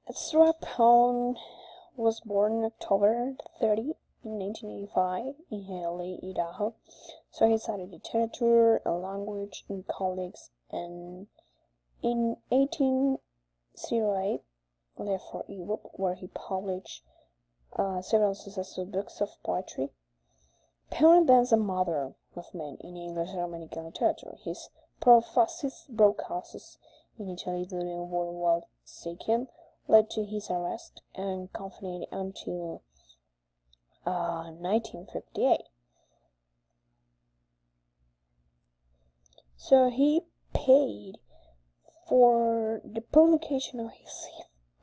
Ezra Pound was born October 30 in 1985 in Haley, Idaho. So he studied literature and language in college, and in 1808 left for Europe, where he published several successful books of poetry. Pound advanced a modern movement in English and American literature. His pro-fascist broadcasts in Italy during World War II led to his arrest and confinement until 1958. So he paid for the publication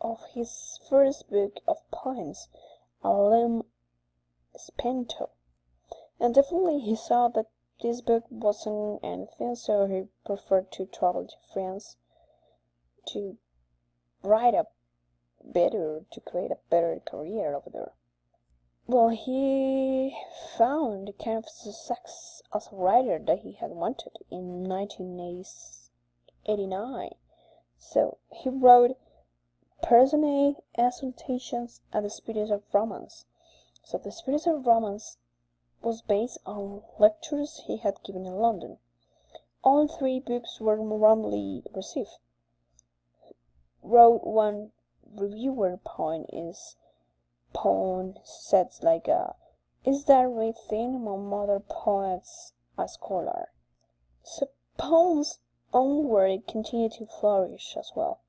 of his first book of poems, Alem Spento. And definitely he saw that this book wasn't anything, so he preferred to travel to France to write to create a better career over there. Well, he found the kind of success as a writer that he had wanted in 1989. So he wrote Personae, Exultations, and the Spirit of Romance. So the Spirit of Romance was based on lectures he had given in London. All three books were warmly received. Wrote one reviewer point is Pound says like is that right thing among modern poets a scholar? So Pound's own work continued to flourish as well.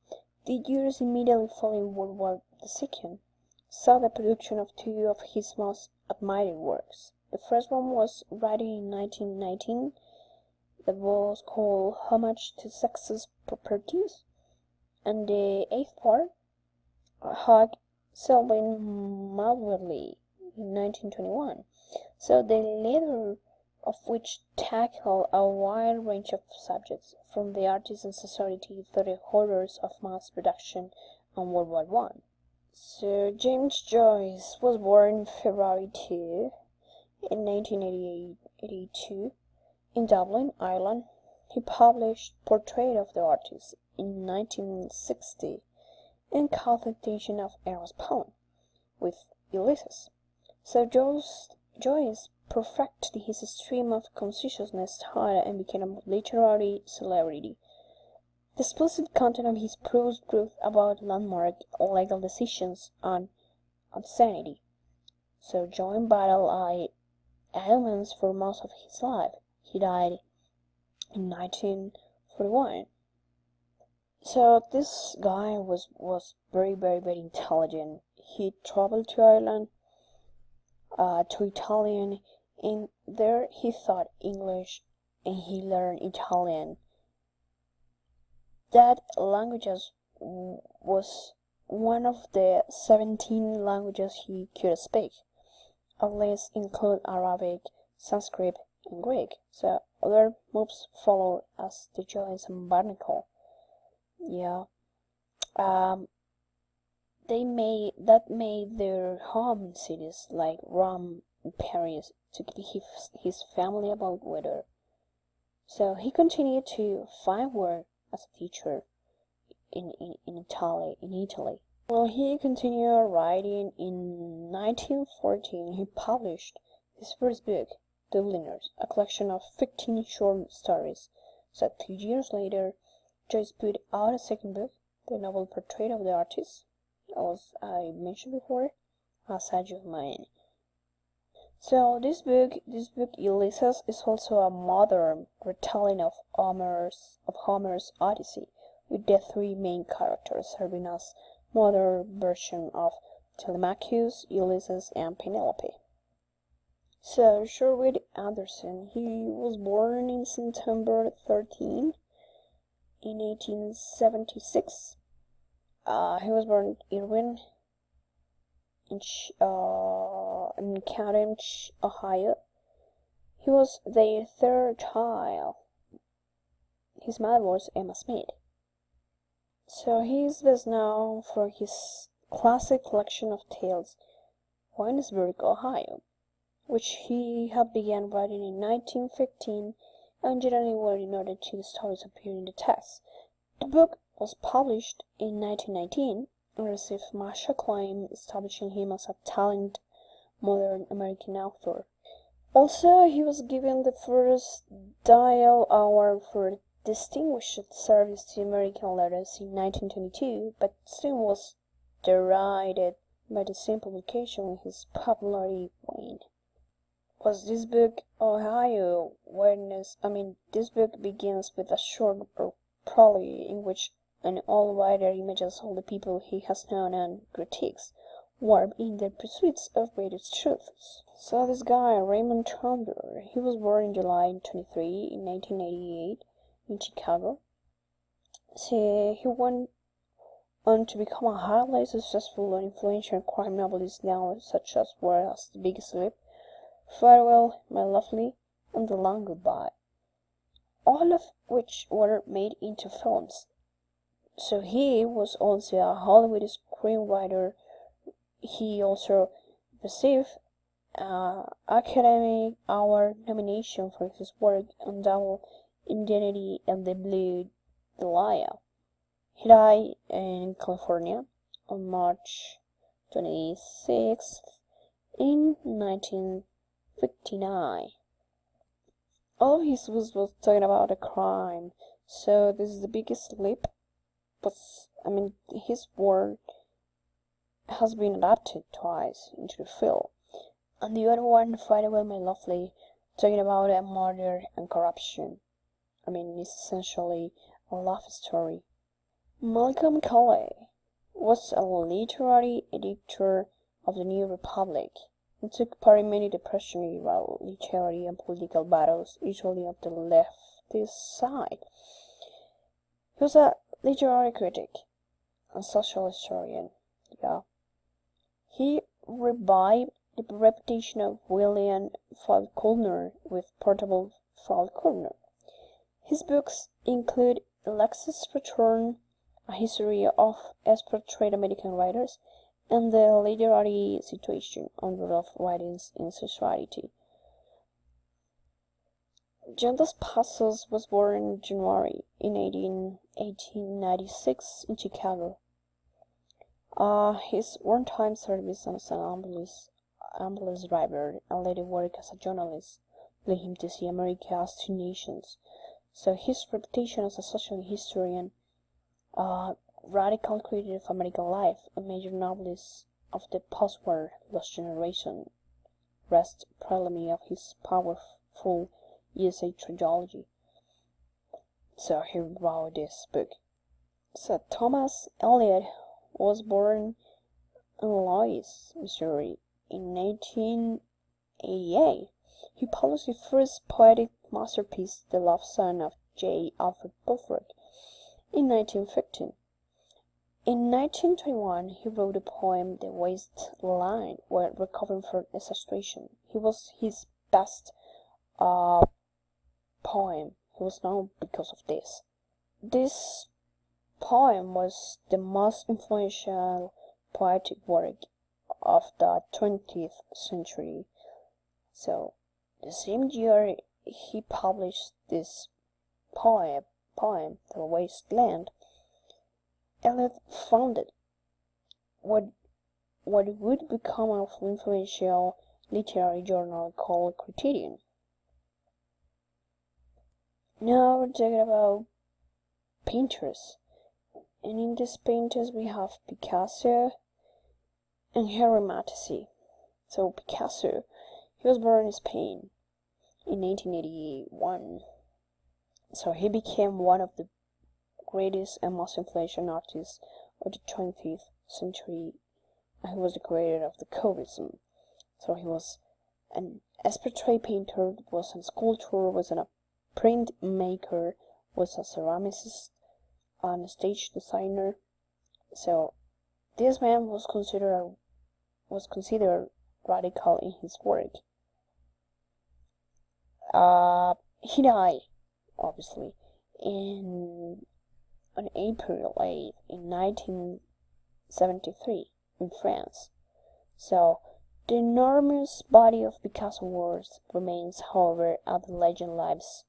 The years immediately following World War II saw the production of two of his most admired works. The first one was written in 1919, that was called Homage to Sex's Properties, and the eighth part, Hog Selwyn Malverley, in 1921. So the latter of which tackled a wide range of subjects, from the artisan society to the horrors of mass production and World War I. So James Joyce was born February 2 in 1982 in Dublin, Ireland. He published Portrait of the Artist in 1960 and caught the attention of Ernest Pound with Ulysses. So Joyce perfected his stream of consciousness style and became a literary celebrity. The explicit content of his prose proved about landmark legal decisions on sanity. So Joyce battled ailments for most of his life. He died in 1941. So this guy was very, very, very intelligent. He traveled to Ireland, to Italian, and there he taught English and he learned Italian. That language was one of the 17 languages he could speak. At least include Arabic, Sanskrit, and Greek. So other moves followed as the Joyce and Barnacle. Yeah. They made their home cities like Rome and Paris to keep his family about weather. So he continued to find work as a teacher in Italy. Well, he continued writing. In 1914, he published his first book, Dubliners, a collection of 15 short stories. So 2 years later, Joyce put out a second book, the novel Portrait of the Artist, as I mentioned before, a sage of mine. So this book, Ulysses, is also a modern retelling of Homer's Odyssey, with the three main characters serving as modern version of Telemachus, Ulysses, and Penelope. So Sherwood Anderson, he was born in September 13 in 1876. He was born in Irvine, in Canton, Ohio. He was their third child. His mother was Emma Smith. So he is best known for his classic collection of tales, Winesburg, Ohio, which he had began writing in 1915 and generally were in order to the stories appear in the text. The book was published in 1919 and received much acclaim, establishing him as a talented modern American author. Also, he was given the first Dial Award for distinguished service to American letters in 1922, but soon was derided by the same publication when his popularity waned. Was this book Ohio Witness? This book begins with a short prologue in which an old writer images all the people he has known and critiques, warped in their pursuits of greater truths. So this guy, Raymond Chandler, he was born in July 23 in 1988 in Chicago. So he went on to become a highly successful and influential crime novelist now, such as Where's the Big Sleep, Farewell, My Lovely, and The Long Goodbye, all of which were made into films. So he was also a Hollywood screenwriter. He also received an Academy Award nomination for his work on Double Indemnity and The Blue Dahlia. He died in California on March 26th in 1959. All of his was talking about a crime. So this is The Biggest Sleep, but his work has been adapted twice into the film. And the other one, Farewell, My Lovely, talking about a murder and corruption. It's essentially a love story. Malcolm Cowley was a literary editor of the New Republic and took part in many Depression-era literary and political battles, usually on the leftist side. He was a literary critic and social historian. He revived the reputation of William Faulkner with Portable Faulkner. His books include Alexis Return, A History of Expatriate American Writers, and The Literary Situation, Under of Writings in Society. John Dos Passos was born in January in 1896 in Chicago. His wartime service as an ambulance driver and later work as a journalist led him to see America as two nations. So his reputation as a social historian, radical critic of American life, a major novelist of the post-war Lost Generation, rests primarily of his powerful USA trilogy. So he wrote this book. So Thomas Eliot was born in Louis, Missouri in 1888. He published his first poetic masterpiece, The Love Song of J. Alfred Bulford, in 1915. In 1921, he wrote a poem, The Waste Line, while recovering from exhaustion. It was his best poem. He was known because of this. This poem was the most influential poetic work of the 20th century. So, the same year he published this poem, The Waste Land, Eliot founded what would become an influential literary journal called Criterion. Now we're talking about painters. And in these painters we have Picasso and Henri Matisse. So Picasso, he was born in Spain in 1881. So he became one of the greatest and most influential artists of the 20th century. And he was the creator of the Cubism. So he was an portrait painter, was a sculptor, was a printmaker, was a ceramicist, and a stage designer. So this man was considered radical in his work. He died, obviously, on April 8th in 1973 in France. So the enormous body of Picasso works remains, however, as the legend lives.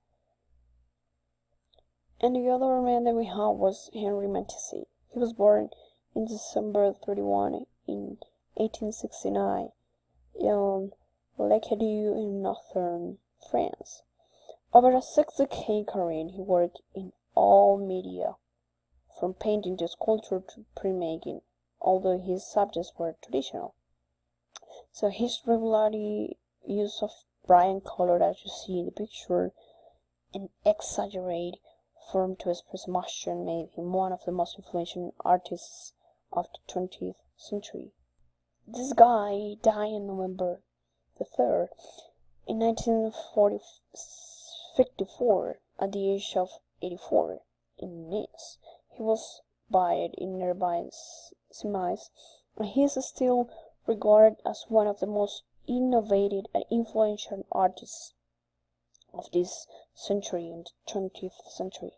And the other man that we had was Henri Matisse. He was born in December 31 in 1869 in Lacadieu in northern France. Over a 6-decade career, he worked in all media, from painting to sculpture to printmaking, although his subjects were traditional. So his regularly use of bright color, as you see in the picture, and exaggerate form to express emotion made him one of the most influential artists of the 20th century. This guy died on November the 3rd in 1954 at the age of 84 in Nice. He was buried in nearby Semis, and he is still regarded as one of the most innovative and influential artists of this century and the 20th century.